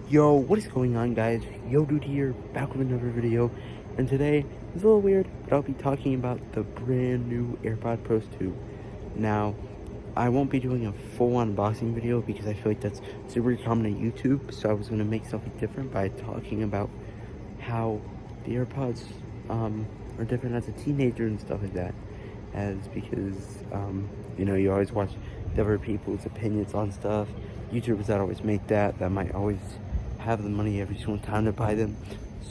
Yo, what is going on, guys? Yo Dude here, back with another video, and today is a little weird, but I'll be talking about the brand new AirPod Pros 2. Now, I won't be doing a full unboxing video because I feel like that's super common at YouTube, so I was going to make something different by talking about how the AirPods are different as a teenager and stuff like that. Because you always watch different people's opinions on stuff. YouTubers that always make that might always have the money every single time to buy them,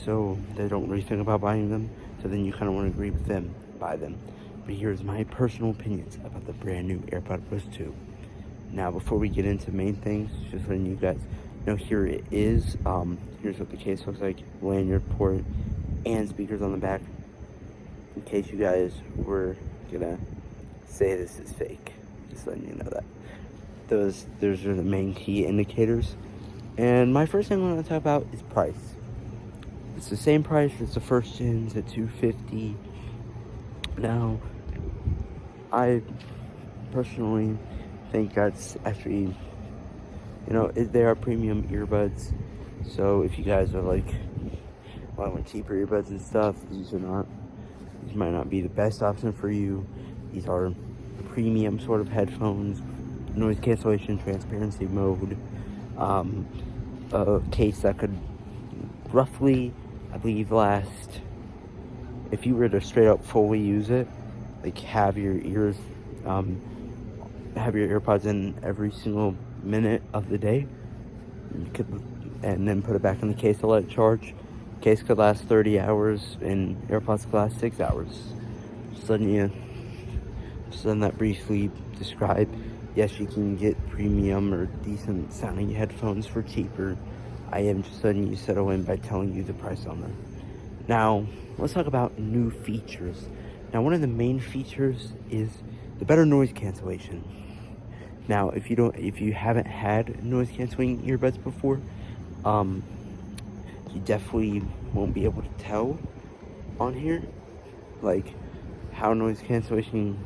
so they don't really think about buying them, so then you kind of want to agree with them, buy them. But here's my personal opinions about the brand new AirPod Pros 2. Now, before we get into main things, just letting you guys know, here it is. Here's what the case looks like: lanyard, port, and speakers on the back, in case you guys were gonna say this is fake. Just letting you know that. Those are the main key indicators. And my first thing I want to talk about is price. It's the same price as the first gens at $250. Now, I personally think that's actually, they are premium earbuds. So if you guys are like, well, I want cheaper earbuds and stuff, these might not be the best option for you. These are premium sort of headphones, noise cancellation, transparency mode, a case that could roughly, I believe, last, if you were to straight up fully use it, like have your AirPods in every single minute of the day, and then put it back in the case to let it charge. Case could last 30 hours and AirPods could last 6 hours. Just letting that briefly describe. Yes, you can get premium or decent sounding headphones for cheaper. I am just letting you settle in by telling you the price on them. Now, let's talk about new features. Now, one of the main features is the better noise cancellation. Now, if you haven't had noise canceling earbuds before, you definitely won't be able to tell on here, like, how noise cancellation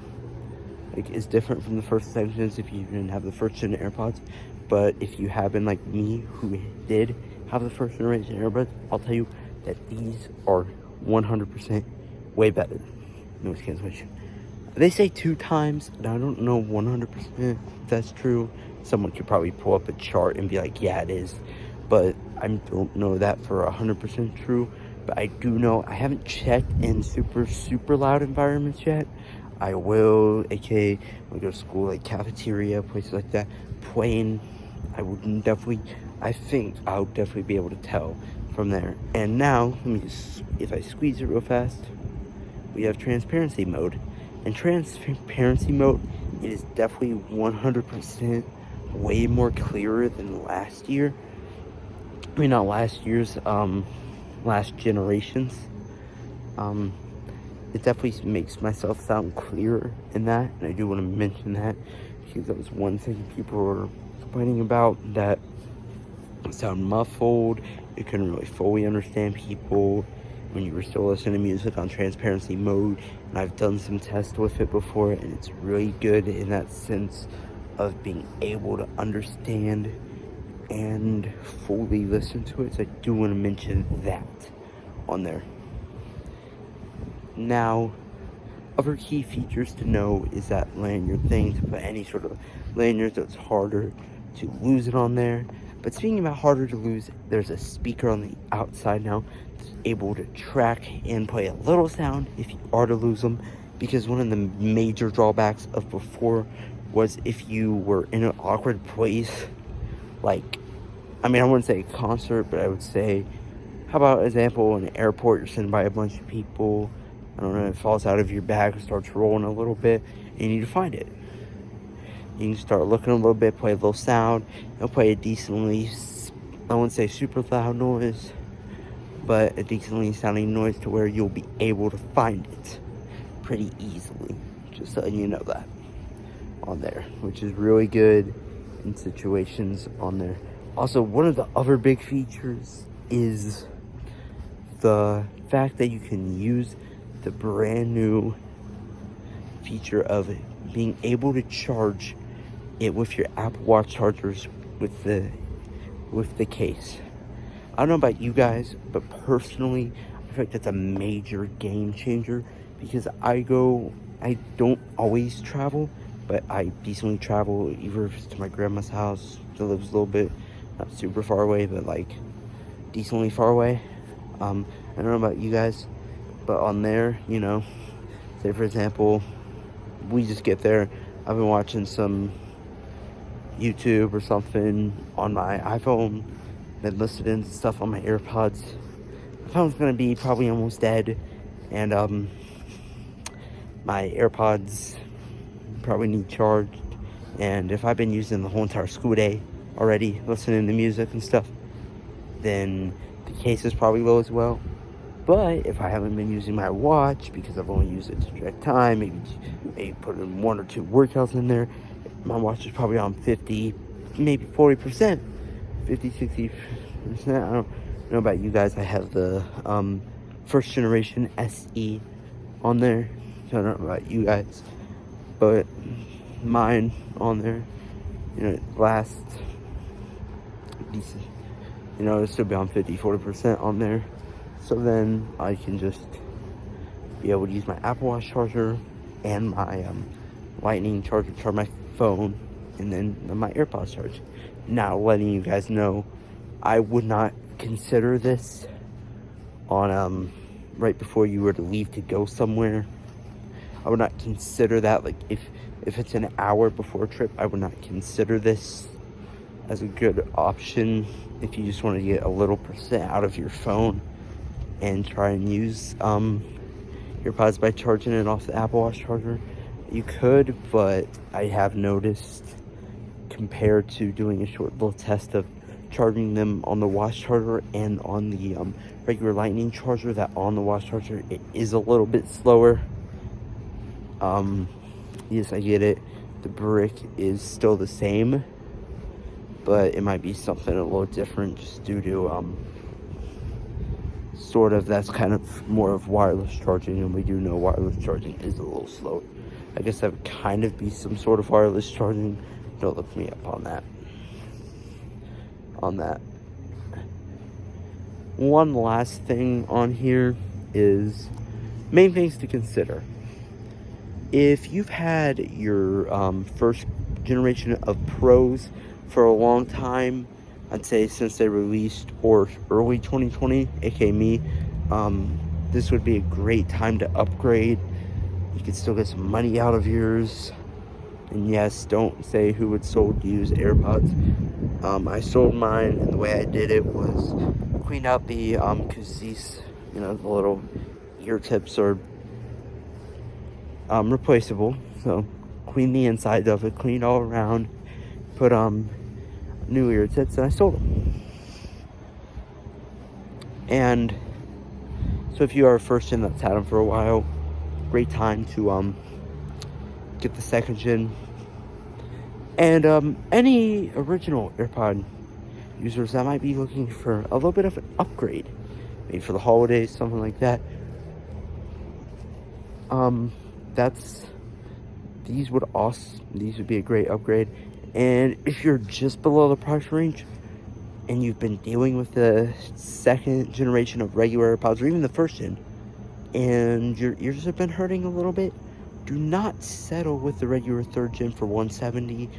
is different from the first sections if you didn't have the first gen AirPods. But if you have been like me, who did have the first generation AirPods, I'll tell you that these are 100% way better noise cancellation. They say 2 times, and I don't know 100% if that's true. Someone could probably pull up a chart and be like, yeah, it is. But I don't know that for 100% true. But I do know, I haven't checked in super loud environments yet. I will, aka when I go to school, like cafeteria, places like that, plane, I think I'll definitely be able to tell from there. And now, let me just, if I squeeze it real fast, we have transparency mode. And transparency mode, it is definitely 100% way more clearer than last year. I mean, not last year's, last generations. It definitely makes myself sound clearer in that, and I do want to mention that because that was one thing people were complaining about, that it sounded muffled. You couldn't really fully understand people when you were still listening to music on transparency mode. And I've done some tests with it before, and it's really good in that sense of being able to understand and fully listen to it. So I do want to mention that on there. Now, other key features to know is that lanyard thing, to put any sort of lanyard, so it's harder to lose it on there. But speaking about harder to lose, there's a speaker on the outside now that's able to track and play a little sound if you are to lose them. Because one of the major drawbacks of before was if you were in an awkward place, like, I wouldn't say a concert, but I would say, how about example, in an airport, you're sitting by a bunch of people, I don't know, it falls out of your bag and starts rolling a little bit, and you need to find it. You can start looking a little bit, play a little sound. It'll play a decently, I wouldn't say super loud noise, but a decently sounding noise to where you'll be able to find it pretty easily. Just letting you know that on there, which is really good in situations on there. Also, one of the other big features is the fact that you can use the brand new feature of being able to charge it with your Apple Watch chargers with the case. I don't know about you guys, but personally, I feel like that's a major game changer because I don't always travel, but I decently travel either to my grandma's house that lives a little bit, not super far away, but like decently far away. I don't know about you guys, but on there, you know, say for example, we just get there. I've been watching some YouTube or something on my iPhone, been listening to stuff on my AirPods. My phone's gonna be probably almost dead, and my AirPods probably need charged. And if I've been using the whole entire school day already, listening to music and stuff, then the case is probably low as well. But if I haven't been using my watch because I've only used it to track time, maybe put in 1 or 2 workouts in there, my watch is probably on 50, maybe 40%, 50, 60%. I don't know about you guys. I have the first generation SE on there. So I don't know about you guys, but mine on there, you know, it lasts decent. You know, it'll still be on 50, 40% on there. So then I can just be able to use my Apple Watch charger and my lightning charger to charge my phone, and then my AirPods charge. Now, letting you guys know, I would not consider this on right before you were to leave to go somewhere. I would not consider that, like if it's an hour before a trip, I would not consider this as a good option if you just want to get a little percent out of your phone and try and use AirPods by charging it off the Apple Watch charger. You could, but I have noticed, compared to doing a short little test of charging them on the watch charger and on the regular lightning charger, that on the watch charger it is a little bit slower. Yes, I get it, the brick is still the same, but it might be something a little different just due to sort of, that's kind of more of wireless charging, and we do know wireless charging is a little slow. I guess that would kind of be some sort of wireless charging. Don't look me up on that. One last thing on here is main things to consider. If you've had your first generation of Pros for a long time, I'd say since they released, or early 2020, aka me, this would be a great time to upgrade. You could still get some money out of yours. And yes, don't say who would sold used AirPods. I sold mine, and the way I did it was clean out the, because these, you know, the little ear tips are replaceable. So clean the inside of it, clean all around, put new ear tips, and I sold them. And so if you are a first gen that's had them for a while, great time to get the second gen. And any original AirPod users that might be looking for a little bit of an upgrade, maybe for the holidays, something like that, these would be a great upgrade. And if you're just below the price range and you've been dealing with the second generation of regular AirPods, or even the first gen, and your ears have been hurting a little bit, do not settle with the regular third gen for $170.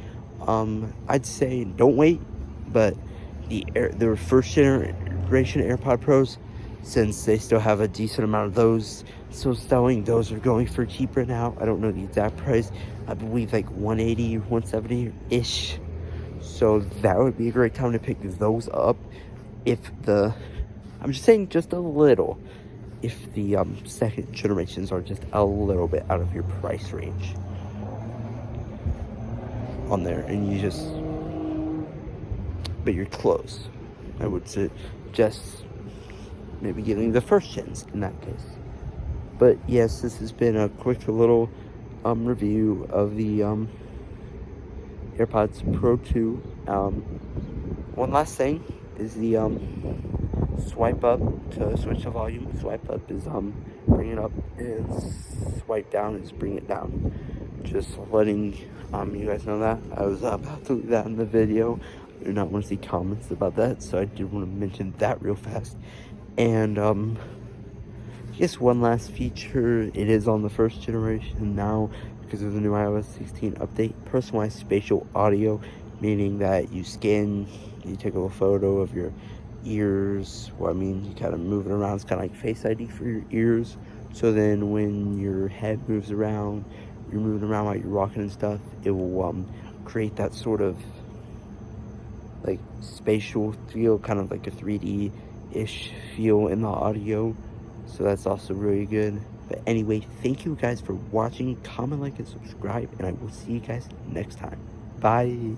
I'd say don't wait, but the first generation AirPod Pros, since they still have a decent amount of those still selling, those are going for cheaper now. I don't know the exact price. I believe like $180 or $170-ish. So that would be a great time to pick those up. I'm just saying just a little, if the second generations are just a little bit out of your price range on there, and but you're close. I would suggest maybe getting the first gens in that case. But yes, this has been a quick little review of the AirPods Pro 2. One last thing is the swipe up to switch the volume. Swipe up is bring it up, and swipe down is bring it down. Just letting you guys know that. I was about to leave that in the video. not want to see comments about that, so I did want to mention that real fast. And I guess one last feature, it is on the first generation now because of the new iOS 16 update, personalized spatial audio, meaning that you take a photo of your ears, well, I mean, you kind of move it around, it's kind of like Face ID for your ears, so then when your head moves around, you're moving around while you're rocking and stuff, it will create that sort of like spatial feel, kind of like a 3D-ish feel in the audio. So that's also really good. But anyway, thank you guys for watching. Comment, like, and subscribe, and I will see you guys next time. Bye.